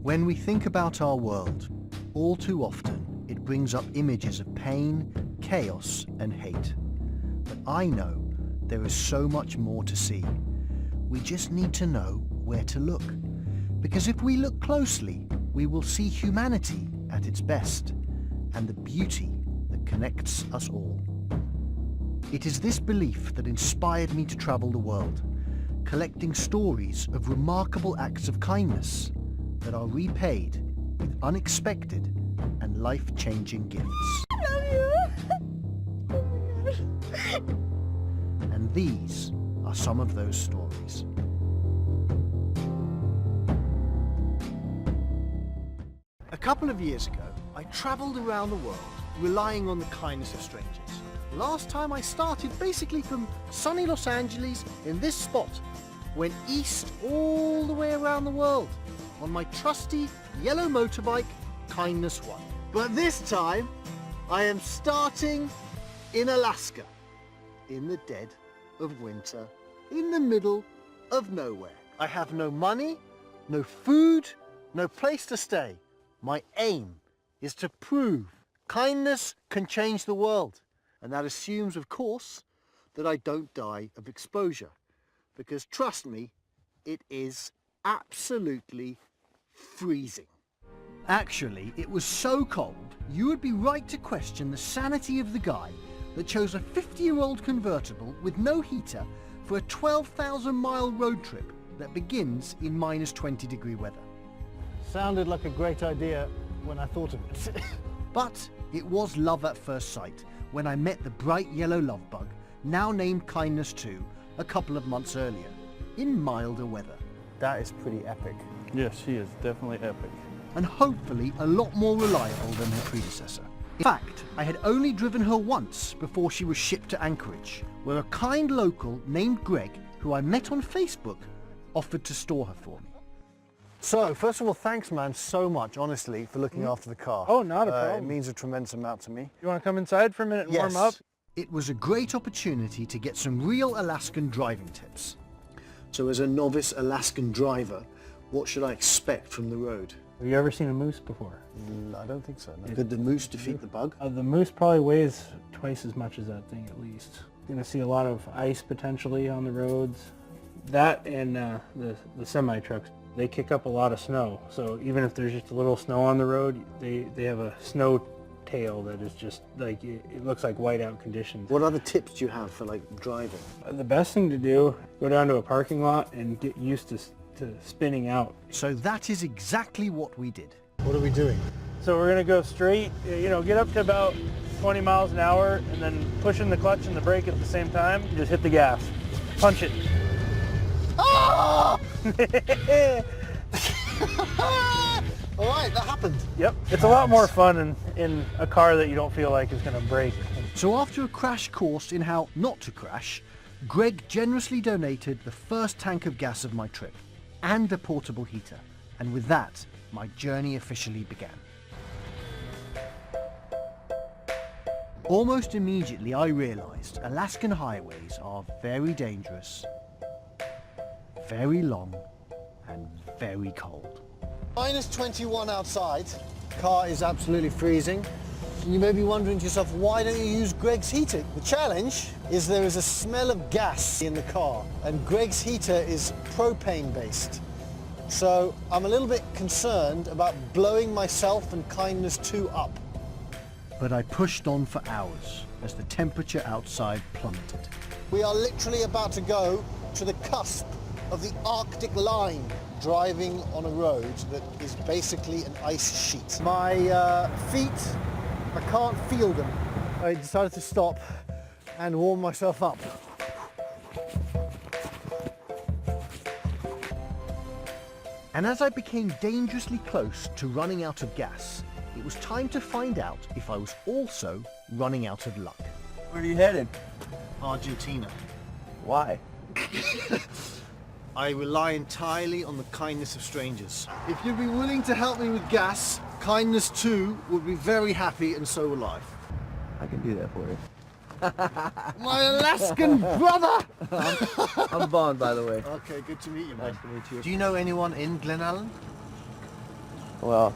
When we think about our world, all too often it brings up images of pain, chaos and hate. But I know there is so much more to see. We just need to know where to look. Because if we look closely, we will see humanity at its best and the beauty that connects us all. It is this belief that inspired me to travel the world, collecting stories of remarkable acts of kindness that are repaid with unexpected and life-changing gifts. I love you. Oh my gosh. And these are some of those stories. A couple of years ago, I travelled around the world relying on the kindness of strangers. Last time I started basically from sunny Los Angeles in this spot, went east all the way around the world on my trusty yellow motorbike, kindness1. But this time, I am starting in Alaska, in the dead of winter, in the middle of nowhere. I have no money, no food, no place to stay. My aim is to prove kindness can change the world. And that assumes, of course, that I don't die of exposure. Because trust me, it is absolutely freezing. Actually, it was so cold, you would be right to question the sanity of the guy that chose a 50-year-old convertible with no heater for a 12,000-mile road trip that begins in -20-degree weather. Sounded like a great idea when I thought of it. But it was love at first sight when I met the bright yellow love bug, now named Kindness2, a couple of months earlier, in milder weather. That is pretty epic. Yes, she is definitely epic. And hopefully a lot more reliable than her predecessor. In fact, I had only driven her once before she was shipped to Anchorage, where a kind local named Greg, who I met on Facebook, offered to store her for me. So, first of all, thanks man so much, honestly, for looking after the car. Oh, not a problem. It means a tremendous amount to me. You want to come inside for a minute and Yes. warm up? It was a great opportunity to get some real Alaskan driving tips. So as a novice Alaskan driver, what should I expect from the road? Have you ever seen a moose before? I don't think so. No. Could the moose defeat the bug? The moose probably weighs twice as much as that thing at least. You're going to see a lot of ice potentially on the roads. That and the semi-trucks, they kick up a lot of snow. So even if there's just a little snow on the road, they have a snow tail that is just like, it looks like whiteout conditions. What other tips do you have for like driving? The best thing to do, go down to a parking lot and get used to spinning out. So that is exactly what we did. What are we doing? So we're going to go straight, you know, get up to about 20 miles an hour and then pushing the clutch and the brake at the same time, just hit the gas. Punch it. Ah! All right, that happened. Yep. It's a lot more fun in a car that you don't feel like is going to break. So after a crash course in how not to crash, Greg generously donated the first tank of gas of my trip and a portable heater. And with that, my journey officially began. Almost immediately I realized Alaskan highways are very dangerous, very long, and very cold. -21 outside. Car is absolutely freezing. And you may be wondering to yourself, why don't you use Greg's heater? The challenge is there is a smell of gas in the car, and Greg's heater is propane based. So I'm a little bit concerned about blowing myself and Kindness2 up. But I pushed on for hours as the temperature outside plummeted. We are literally about to go to the cusp of the Arctic line, driving on a road that is basically an ice sheet. My feet, I can't feel them. I decided to stop and warm myself up. And as I became dangerously close to running out of gas, it was time to find out if I was also running out of luck. Where are you headed? Argentina. Why? I rely entirely on the kindness of strangers. If you'd be willing to help me with gas, Kindness2 would be very happy, and so will I. I can do that for you. My Alaskan brother! I'm Bond, by the way. Okay, good to meet you, man. Nice to meet you. Do you know anyone in Glen Allen? Well,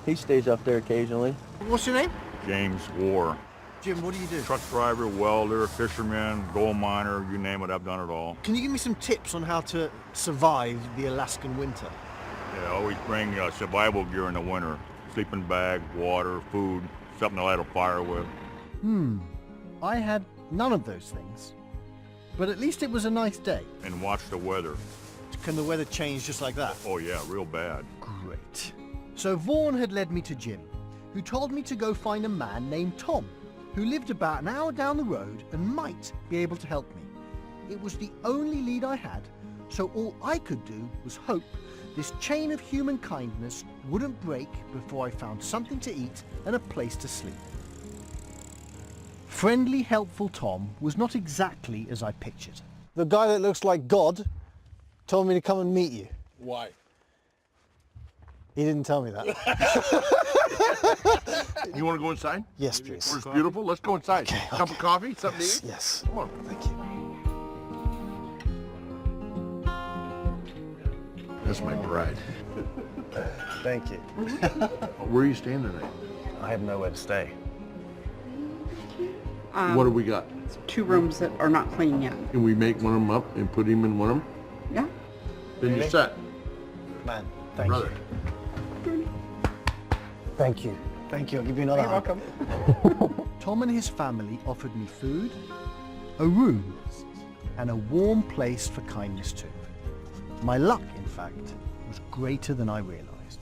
he stays up there occasionally. What's your name? James War. Jim, what do you do? Truck driver, welder, fisherman, gold miner, you name it, I've done it all. Can you give me some tips on how to survive the Alaskan winter? Yeah, always bring survival gear in the winter. Sleeping bag, water, food, something to light a fire with. I had none of those things. But at least it was a nice day. And watch the weather. Can the weather change just like that? Oh yeah, real bad. Great. So Vaughan had led me to Jim, who told me to go find a man named Tom, who lived about an hour down the road and might be able to help me. It was the only lead I had, so all I could do was hope this chain of human kindness wouldn't break before I found something to eat and a place to sleep. Friendly, helpful Tom was not exactly as I pictured. The guy that looks like God told me to come and meet you. Why? He didn't tell me that. You want to go inside? Yes, please. It's beautiful. Let's go inside. Okay, Cup of coffee? Something Yes, to eat? yes. Come on. Thank you. That's my bride. Thank you. Where are you staying tonight? I have nowhere to stay. What do we got? 2 rooms that are not clean yet. Can we make one of them up and put him in one of them? Yeah. Then Really? you're set. Man, thank Brother. you. Thank you. Thank you. I'll give you another You're hug. welcome. Tom and his family offered me food, a room, and a warm place for kindness too. My luck, in fact, was greater than I realized.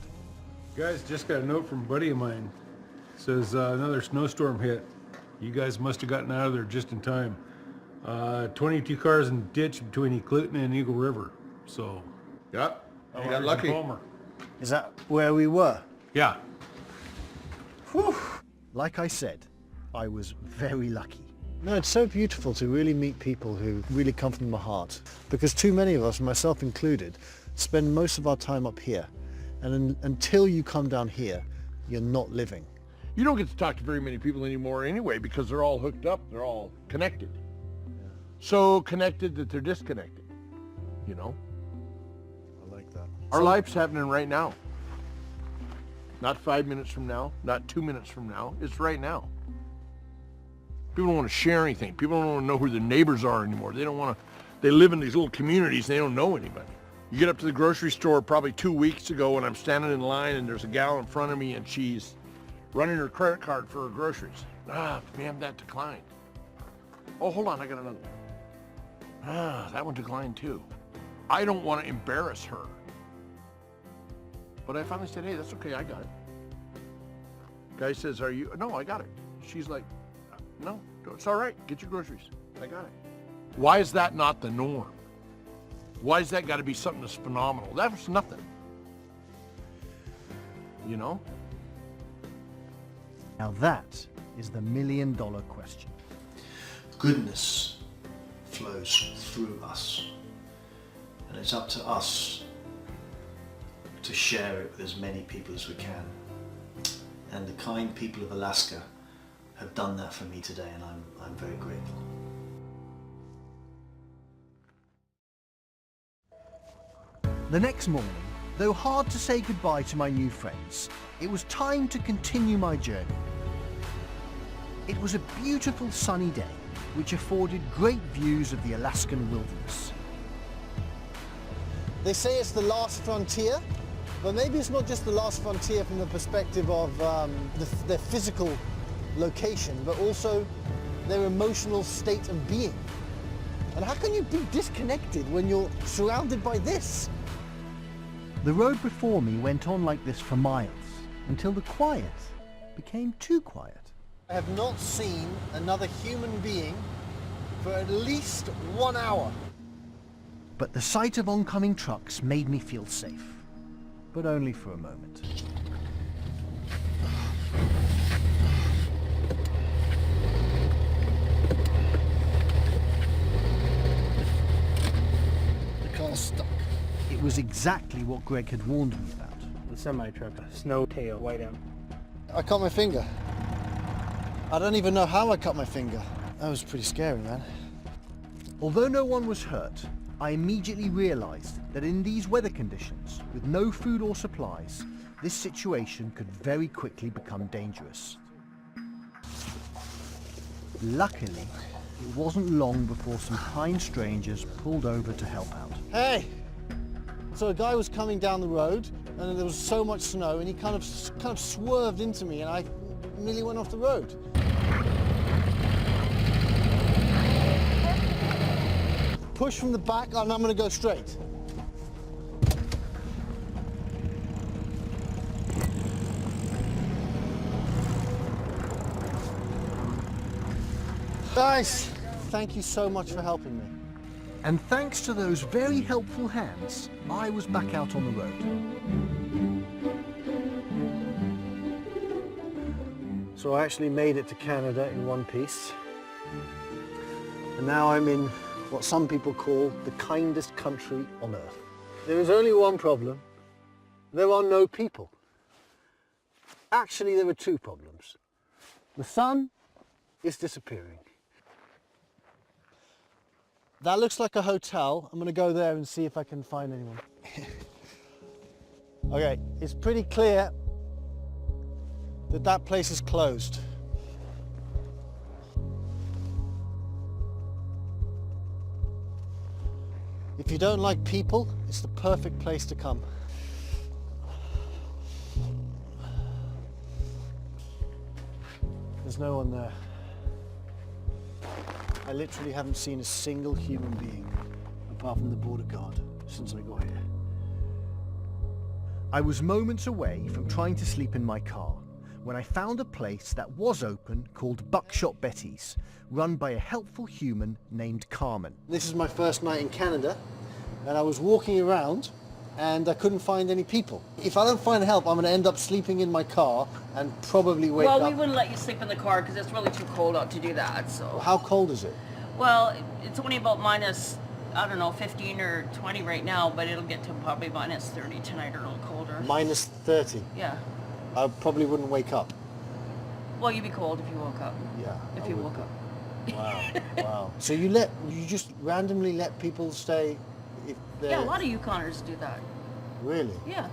Guys, just got a note from a buddy of mine. Says another snowstorm hit. You guys must have gotten out of there just in time. 22 cars in the ditch between Eklutna and Eagle River. So, Yep. You got Ours lucky. and Palmer. Is that where we were? Yeah. Whew. Like I said, I was very lucky. No, it's so beautiful to really meet people who really come from the heart. Because too many of us, myself included, spend most of our time up here. And until you come down here, you're not living. You don't get to talk to very many people anymore anyway because they're all hooked up. They're all connected. So connected that they're disconnected. You know? I like that. Our life's happening right now. Not 5 minutes from now, not 2 minutes from now. It's right now. People don't want to share anything. People don't want to know who their neighbors are anymore. They don't want to, they live in these little communities. They don't know anybody. You get up to the grocery store probably 2 weeks ago and I'm standing in line and there's a gal in front of me and she's running her credit card for her groceries. Ma'am, that declined. Oh, hold on, I got another one. That one declined too. I don't want to embarrass her. But I finally said, hey, that's okay, I got it. Guy says, are you? No, I got it. She's like, no, it's all right, get your groceries. I got it. Why is that not the norm? Why has that got to be something that's phenomenal? That was nothing. You know? Now that is the million-dollar question. Goodness flows through us, and it's up to us to share it with as many people as we can. And the kind people of Alaska have done that for me today, and I'm very grateful. The next morning, though hard to say goodbye to my new friends, it was time to continue my journey. It was a beautiful sunny day, which afforded great views of the Alaskan wilderness. They say it's the last frontier, but maybe it's not just the last frontier from the perspective of their physical location, but also their emotional state of being. And how can you be disconnected when you're surrounded by this? The road before me went on like this for miles, until the quiet became too quiet. I have not seen another human being for at least 1 hour. But the sight of oncoming trucks made me feel safe, but only for a moment. The car's stuck. It was exactly what Greg had warned me about. The semi-truck, a snow tail, whiteout. I cut my finger. I don't even know how I cut my finger. That was pretty scary, man. Although no one was hurt, I immediately realized that in these weather conditions, with no food or supplies, this situation could very quickly become dangerous. Luckily, it wasn't long before some kind strangers pulled over to help out. Hey! So a guy was coming down the road and there was so much snow and he kind of swerved into me and I nearly went off the road. Push from the back and I'm going to go straight. Guys, thank you so much for helping me. And thanks to those very helpful hands, I was back out on the road. So I actually made it to Canada in one piece. And now I'm in what some people call the kindest country on earth. There is only one problem. There are no people. Actually, there are two problems. The sun is disappearing. That looks like a hotel. I'm going to go there and see if I can find anyone. Okay, it's pretty clear that that place is closed. If you don't like people, it's the perfect place to come. There's no one there. I literally haven't seen a single human being apart from the border guard since I got here. I was moments away from trying to sleep in my car when I found a place that was open called Buckshot Betty's, run by a helpful human named Carmen. This is my first night in Canada and I was walking around and I couldn't find any people. If I don't find help, I'm going to end up sleeping in my car and probably wake up. Well, we wouldn't let you sleep in the car because it's really too cold out to do that, so. How cold is it? Well, it's only about minus, I don't know, 15 or 20 right now, but it'll get to probably minus 30 tonight or a little colder. Minus 30. Yeah. I probably wouldn't wake up. Well, you'd be cold if you woke up. Yeah. If you woke up. Wow. Wow. So you just randomly let people stay if they're... Yeah, a lot of Yukoners do that. Really? Yeah.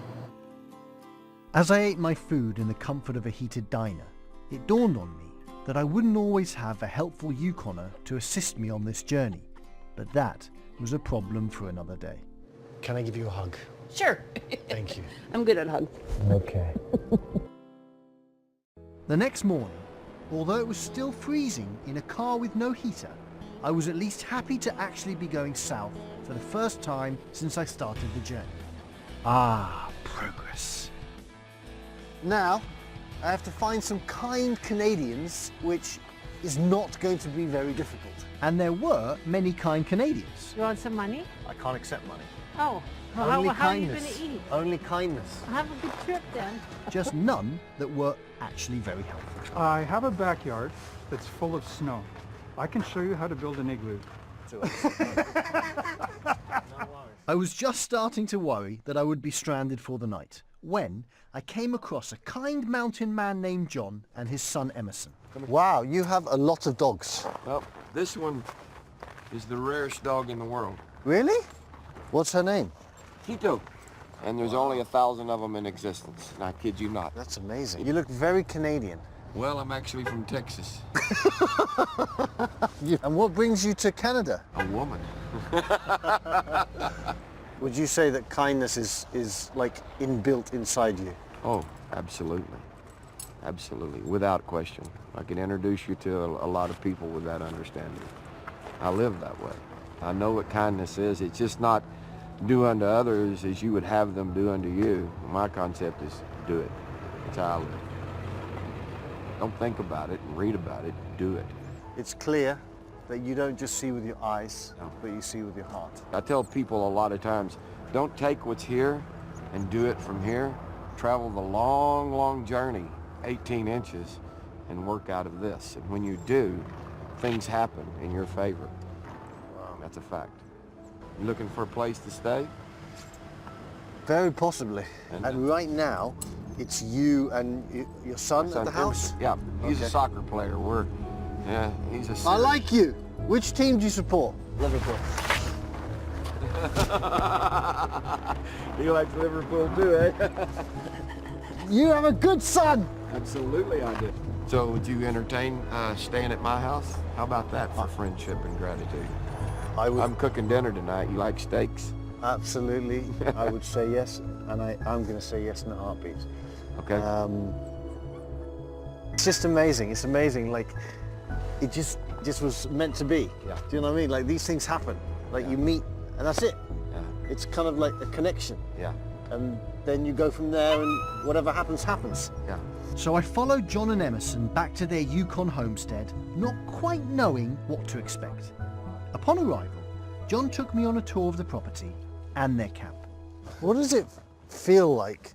As I ate my food in the comfort of a heated diner, it dawned on me that I wouldn't always have a helpful Yukoner to assist me on this journey, but that was a problem for another day. Can I give you a hug? Sure. Thank you. I'm good at hugs. Okay. The next morning, although it was still freezing in a car with no heater, I was at least happy to actually be going south for the first time since I started the journey. Ah, progress. Now, I have to find some kind Canadians, which is not going to be very difficult. And there were many kind Canadians. You want some money? I can't accept money. Oh. Only how are you kindness. going to eat? Only kindness. Have a good trip then. Just none that were actually very helpful. I have a backyard that's full of snow. I can show you how to build an igloo. I was just starting to worry that I would be stranded for the night when I came across a kind mountain man named John and his son Emerson. Wow, you have a lot of dogs. Well, this one is the rarest dog in the world. Really? What's her name? Tito. And there's only 1,000 of them in existence. And I kid you not. That's amazing. You look very Canadian. Well, I'm actually from Texas. And what brings you to Canada? A woman. Would you say that kindness is like inbuilt inside you? Oh, absolutely. Absolutely, without question. I can introduce you to a lot of people with that understanding. I live that way. I know what kindness is. It's just not do unto others as you would have them do unto you. My concept is do it. That's how I live. Don't think about it and read about it, do it. It's clear that you don't just see with your eyes, but you see with your heart. I tell people a lot of times, don't take what's here and do it from here. Travel the long, long journey, 18 inches, and work out of this. And when you do, things happen in your favor. That's a fact. You looking for a place to stay? Very possibly. And right now, it's you and your son at the house? Yeah, he's a soccer player. He's a... I like you. Which team do you support? Liverpool. He likes Liverpool too, eh? You have a good son. Absolutely I did. So would you entertain staying at my house? How about that for friendship and gratitude? I would. I'm cooking dinner tonight. You like steaks? Absolutely. I would say yes, and I'm going to say yes in a heartbeat. Okay. It's just amazing. It's amazing. Like, it just was meant to be. Yeah. Do you know what I mean? Like, these things happen. Like, you meet, and that's it. Yeah. It's kind of like a connection. Yeah. And then you go from there, and whatever happens, happens. Yeah. So I followed John and Emerson back to their Yukon homestead, not quite knowing what to expect. Upon arrival, John took me on a tour of the property and their camp. What does it feel like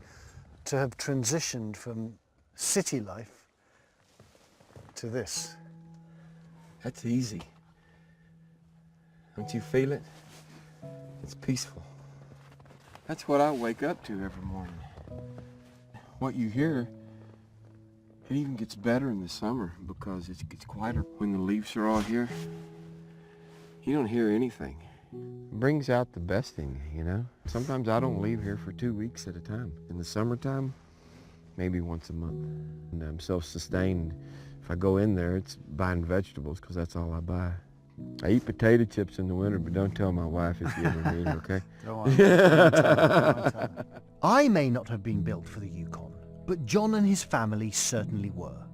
to have transitioned from city life to this? That's easy. Don't you feel it? It's peaceful. That's what I wake up to every morning. What you hear, it even gets better in the summer because it gets quieter when the leaves are all here. You don't hear anything. It brings out the best in you, you know? Sometimes I don't leave here for 2 weeks at a time. In the summertime, maybe once a month. And I'm self-sustained. If I go in there, it's buying vegetables because that's all I buy. I eat potato chips in the winter, but don't tell my wife if you ever meet her, okay? Don't tell her. I may not have been built for the Yukon, but John and his family certainly were.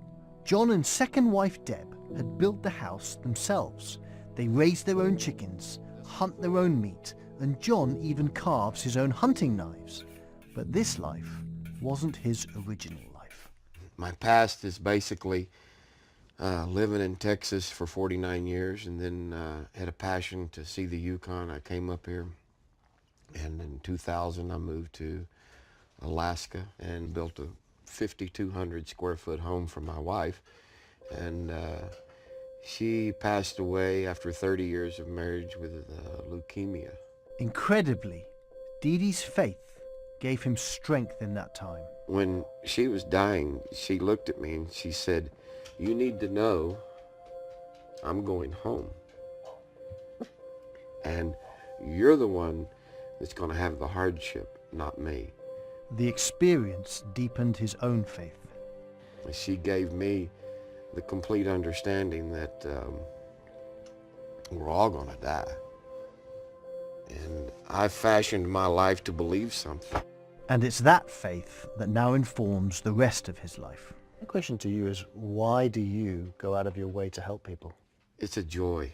John and second wife Deb had built the house themselves. They raise their own chickens, hunt their own meat, and John even carves his own hunting knives. But this life wasn't his original life. My past is basically living in Texas for 49 years and then had a passion to see the Yukon. I came up here, and in 2000 I moved to Alaska and built a 5,200 square foot home for my wife. And she passed away after 30 years of marriage with leukemia. Incredibly, Dee Dee's faith gave him strength in that time. When she was dying, she looked at me and she said, "You need to know I'm going home. And you're the one that's going to have the hardship, not me." The experience deepened his own faith. She gave me the complete understanding that we're all going to die. And I fashioned my life to believe something. And it's that faith that now informs the rest of his life. My question to you is, why do you go out of your way to help people? It's a joy.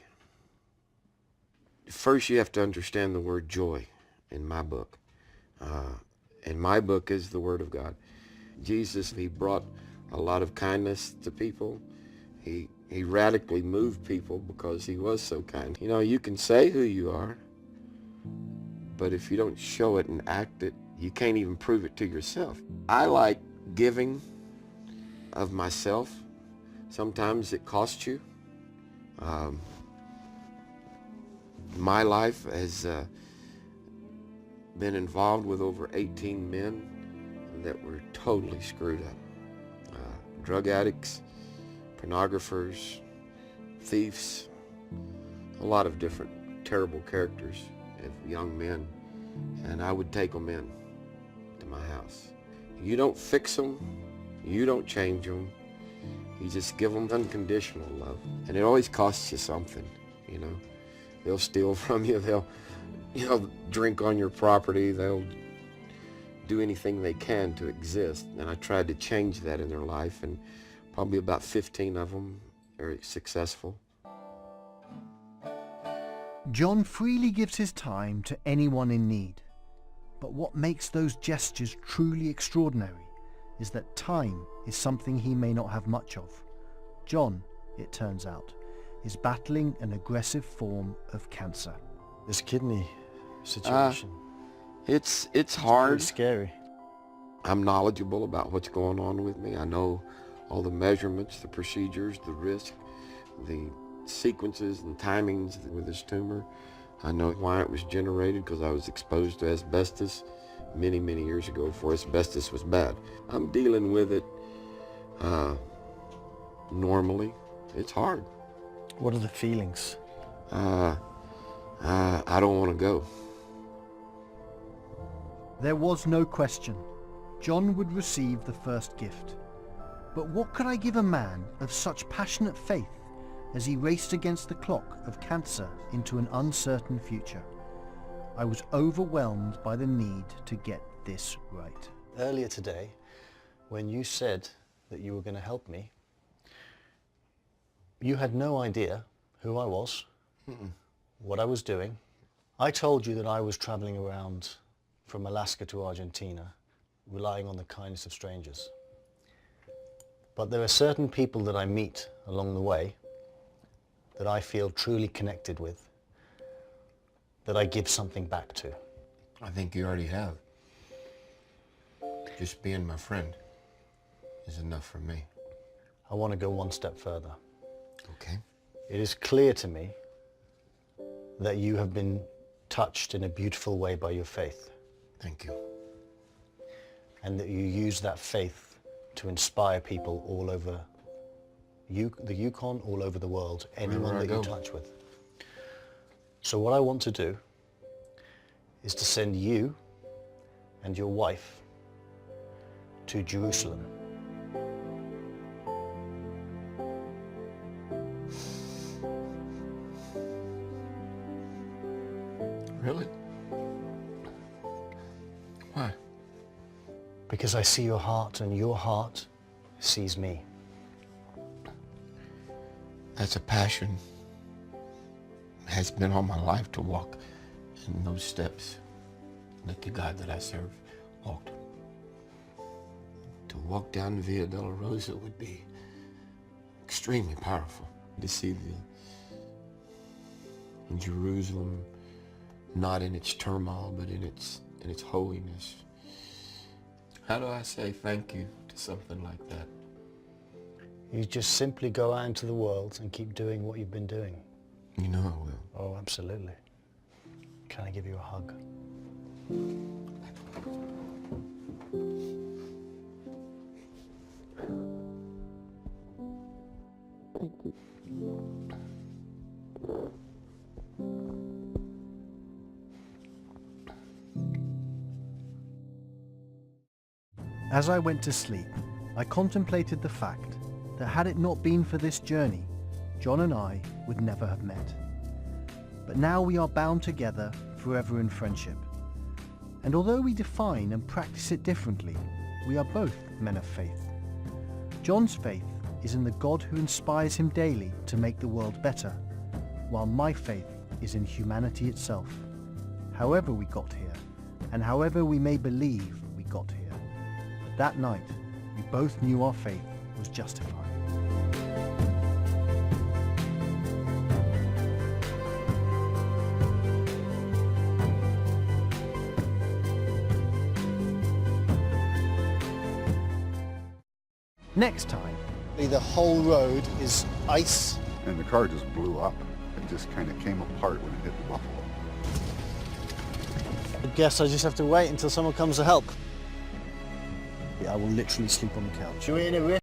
First, you have to understand the word joy in my book. And my book is the Word of God. Jesus, he brought a lot of kindness to people. He radically moved people because he was so kind. You know, you can say who you are, but if you don't show it and act it, you can't even prove it to yourself. I like giving of myself. Sometimes it costs you. My life has been involved with over 18 men that were totally screwed up. Drug addicts, pornographers, thieves, a lot of different terrible characters of young men, and I would take them in to my house. You don't fix them, you don't change them, you just give them unconditional love. And it always costs you something, you know. They'll steal from you, they'll drink on your property, they'll do anything they can to exist. And I tried to change that in their life, and probably about 15 of them are successful. John freely gives his time to anyone in need. But what makes those gestures truly extraordinary is that time is something he may not have much of. John, it turns out, is battling an aggressive form of cancer. This kidney situation. It's hard. It's scary. I'm knowledgeable about what's going on with me. I know all the measurements, the procedures, the risk, the sequences and timings with this tumor. I know why it was generated, because I was exposed to asbestos many, many years ago before asbestos was bad. I'm dealing with it normally. It's hard. What are the feelings? I don't want to go. There was no question. John would receive the first gift. But what could I give a man of such passionate faith as he raced against the clock of cancer into an uncertain future? I was overwhelmed by the need to get this right. Earlier today, when you said that you were going to help me, you had no idea who I was, what I was doing. I told you that I was traveling around from Alaska to Argentina, relying on the kindness of strangers. But there are certain people that I meet along the way that I feel truly connected with, that I give something back to. I think you already have. Just being my friend is enough for me. I want to go one step further. Okay. It is clear to me that you have been touched in a beautiful way by your faith. Thank you. And that you use that faith to inspire people all over the Yukon, all over the world, anyone that you touch with. So what I want to do is to send you and your wife to Jerusalem. Really? Why? Because I see your heart and your heart sees me. That's a passion. Has been all my life to walk in those steps that the God that I serve walked. To walk down Via Dolorosa would be extremely powerful. To see Jerusalem not in its turmoil, but in its holiness. How do I say thank you to something like that? You just simply go out into the world and keep doing what you've been doing. You know I will. Oh, absolutely. Can I give you a hug? Thank you. As I went to sleep, I contemplated the fact that had it not been for this journey, John and I would never have met. But now we are bound together forever in friendship. And although we define and practice it differently, we are both men of faith. John's faith is in the God who inspires him daily to make the world better, while my faith is in humanity itself. However we got here, and however we may believe we got here, that night we both knew our faith was justified. Next time, The whole road is ice. And the car just blew up. It just kind of came apart when it hit the buffalo. I guess I just have to wait until someone comes to help. Yeah, I will literally sleep on the couch.